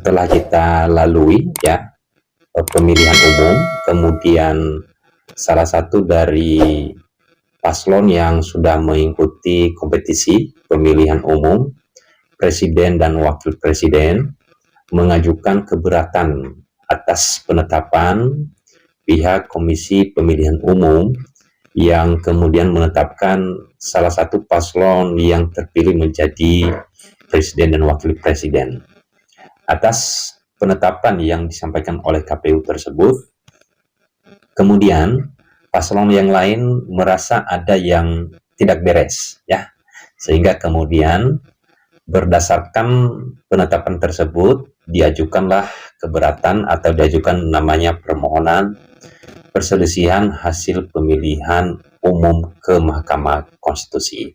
telah kita lalui ya, pemilihan umum, kemudian salah satu dari paslon yang sudah mengikuti kompetisi pemilihan umum presiden dan wakil presiden mengajukan keberatan atas penetapan pihak Komisi Pemilihan Umum yang kemudian menetapkan salah satu paslon yang terpilih menjadi presiden dan wakil presiden. Atas penetapan yang disampaikan oleh KPU tersebut, kemudian paslon yang lain merasa ada yang tidak beres ya, sehingga kemudian berdasarkan penetapan tersebut diajukanlah keberatan atau diajukan namanya permohonan perselisihan hasil pemilihan umum ke Mahkamah Konstitusi.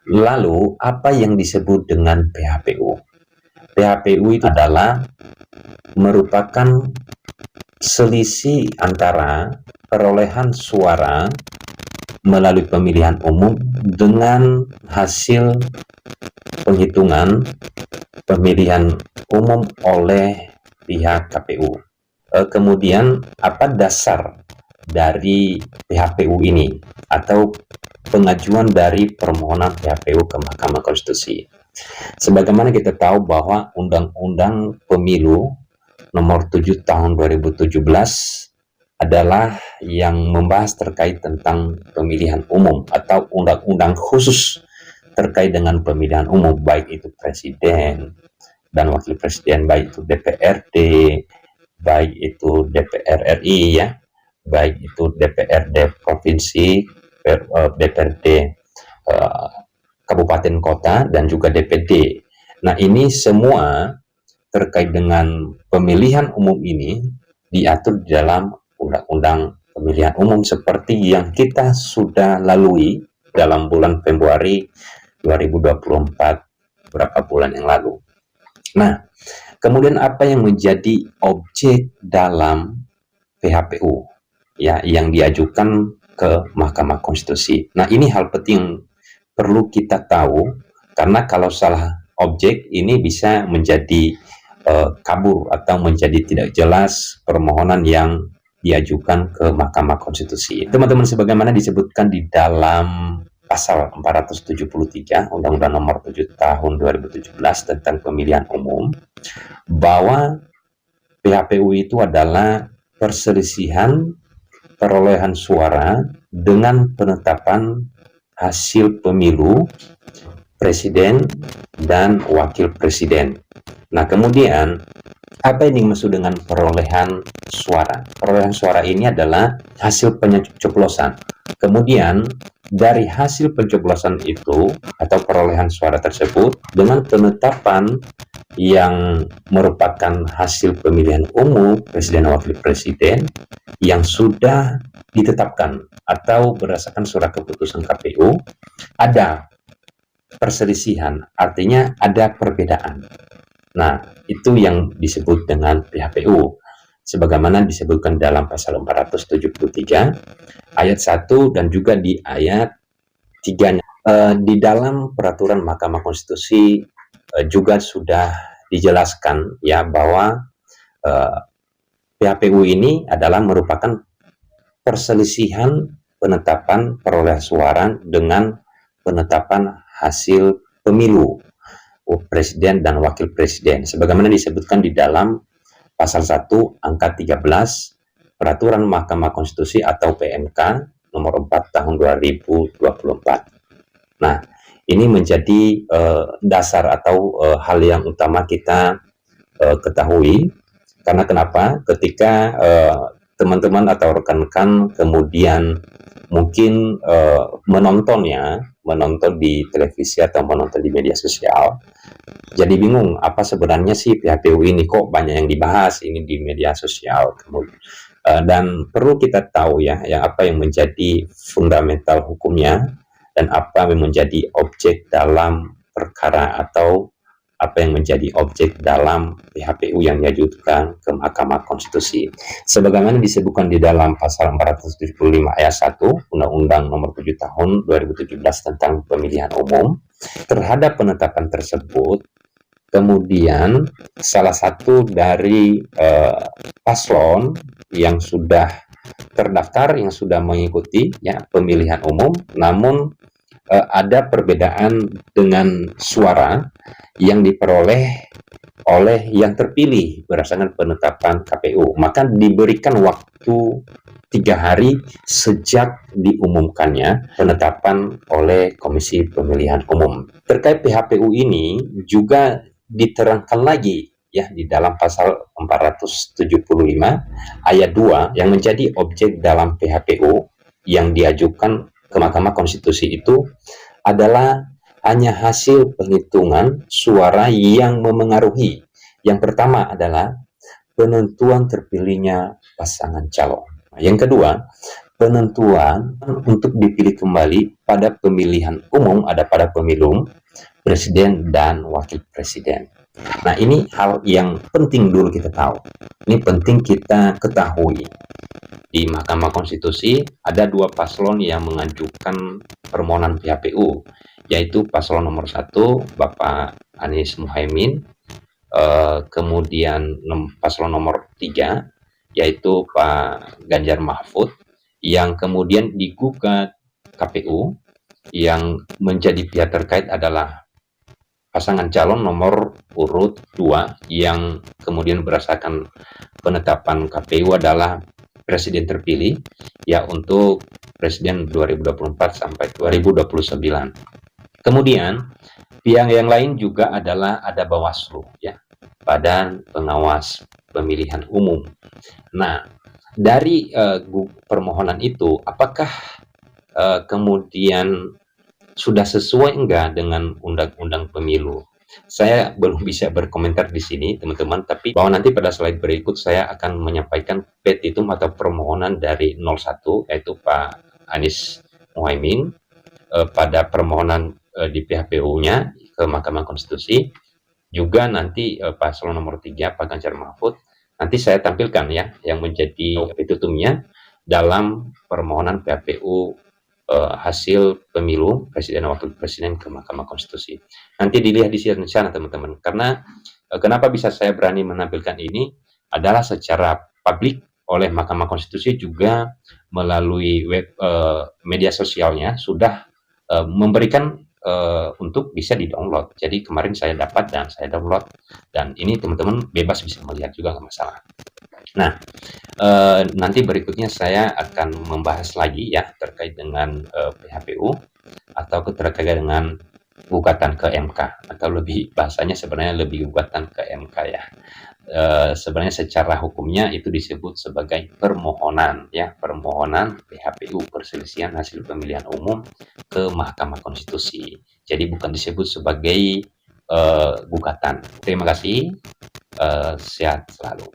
Lalu apa yang disebut dengan PHPU? PHPU itu adalah merupakan selisih antara perolehan suara melalui pemilihan umum dengan hasil penghitungan pemilihan umum oleh pihak KPU. Kemudian apa dasar dari PHPU ini atau pengajuan dari permohonan PHPU ke Mahkamah Konstitusi? Sebagaimana kita tahu bahwa Undang-Undang Pemilu Nomor 7 Tahun 2017 adalah yang membahas terkait tentang pemilihan umum atau undang-undang khusus terkait dengan pemilihan umum, baik itu presiden dan wakil presiden, baik itu DPRD, baik itu DPR RI ya, baik itu DPRD provinsi, DPRD kabupaten kota, dan juga DPD. Nah, ini semua terkait dengan pemilihan umum ini diatur di dalam Undang-Undang Pemilihan Umum seperti yang kita sudah lalui dalam bulan Februari 2024 beberapa bulan yang lalu. Nah, kemudian apa yang menjadi objek dalam PHPU ya yang diajukan ke Mahkamah Konstitusi? Nah, ini hal penting perlu kita tahu, karena kalau salah objek ini bisa menjadi kabur atau menjadi tidak jelas permohonan yang diajukan ke Mahkamah Konstitusi. Teman-teman, sebagaimana disebutkan di dalam pasal 473 Undang-Undang Nomor 7 Tahun 2017 tentang pemilihan umum, bahwa PHPU itu adalah perselisihan perolehan suara dengan penetapan hasil pemilu presiden dan wakil presiden. Nah, kemudian apa yang dimaksud dengan perolehan suara? Perolehan suara ini adalah hasil pencoblosan. Kemudian dari hasil pencoblosan itu atau perolehan suara tersebut dengan penetapan yang merupakan hasil pemilihan umum presiden dan wakil presiden yang sudah ditetapkan atau berdasarkan surat keputusan KPU, ada perselisihan, artinya ada perbedaan. Nah, itu yang disebut dengan PHPU sebagaimana disebutkan dalam pasal 473 ayat 1 dan juga di ayat 3. Di dalam peraturan Mahkamah Konstitusi juga sudah dijelaskan ya bahwa PHPU ini adalah merupakan perselisihan penetapan perolehan suara dengan penetapan hasil pemilu presiden dan wakil presiden sebagaimana disebutkan di dalam pasal 1 angka 13 Peraturan Mahkamah Konstitusi atau PMK nomor 4 tahun 2024. Nah, ini menjadi dasar atau hal yang utama kita ketahui, karena kenapa? Ketika teman-teman atau rekan-rekan kemudian mungkin menonton di televisi atau menonton di media sosial, jadi bingung apa sebenarnya sih PHPU ini, kok banyak yang dibahas ini di media sosial. Dan perlu kita tahu ya, apa yang menjadi fundamental hukumnya dan apa yang menjadi objek dalam perkara atau apa yang menjadi objek dalam PHPU yang diajukan ke Mahkamah Konstitusi. Sebagaimana disebutkan di dalam pasal 475 ayat 1 Undang-Undang Nomor 7 Tahun 2017 tentang Pemilihan Umum, terhadap penetapan tersebut kemudian salah satu dari paslon yang sudah terdaftar, yang sudah mengikuti ya pemilihan umum, namun ada perbedaan dengan suara yang diperoleh oleh yang terpilih berdasarkan penetapan KPU, maka diberikan waktu 3 hari sejak diumumkannya penetapan oleh Komisi Pemilihan Umum. Terkait PHPU ini juga diterangkan lagi ya di dalam pasal 475 ayat 2 yang menjadi objek dalam PHPU yang diajukan ke Mahkamah Konstitusi itu adalah hanya hasil penghitungan suara yang memengaruhi. Yang pertama adalah penentuan terpilihnya pasangan calon. Yang kedua, penentuan untuk dipilih kembali pada pemilihan umum ada pada pemilu presiden dan wakil presiden. Nah, ini hal yang penting dulu kita tahu. Ini penting kita ketahui. Di Mahkamah Konstitusi ada 2 paslon yang mengajukan permohonan PHPU, yaitu paslon nomor 1 Bapak Anies Muhaimin, kemudian paslon nomor 3 yaitu Pak Ganjar Mahfud, yang kemudian digugat KPU, yang menjadi pihak terkait adalah pasangan calon nomor urut 2 yang kemudian berdasarkan penetapan KPU adalah presiden terpilih ya untuk presiden 2024 sampai 2029. Kemudian pihak yang lain juga adalah ada Bawaslu ya, Badan Pengawas Pemilihan Umum. Nah, dari permohonan itu apakah kemudian sudah sesuai enggak dengan undang-undang pemilu? Saya belum bisa berkomentar di sini, teman-teman, tapi bahwa nanti pada slide berikut saya akan menyampaikan petitum atau permohonan dari 01, yaitu Pak Anies Muhaimin, pada permohonan di PHPU-nya ke Mahkamah Konstitusi, juga nanti paslon nomor 3, Pak Ganjar Mahfud, nanti saya tampilkan ya, yang menjadi petitumnya dalam permohonan PHPU hasil pemilu presiden dan wakil presiden ke Mahkamah Konstitusi. Nanti dilihat di sana teman-teman, karena kenapa bisa saya berani menampilkan ini adalah secara publik oleh Mahkamah Konstitusi juga melalui web media sosialnya sudah memberikan untuk bisa di-download. Jadi kemarin saya dapat dan saya download, dan ini teman-teman bebas bisa melihat juga, nggak masalah. Nah, nanti berikutnya saya akan membahas lagi ya terkait dengan PHPU atau terkait dengan gugatan ke MK, atau lebih bahasanya sebenarnya lebih gugatan ke MK ya. Sebenarnya secara hukumnya itu disebut sebagai permohonan ya, permohonan PHPU, perselisihan hasil pemilihan umum, ke Mahkamah Konstitusi. Jadi bukan disebut sebagai gugatan. Terima kasih, sehat selalu.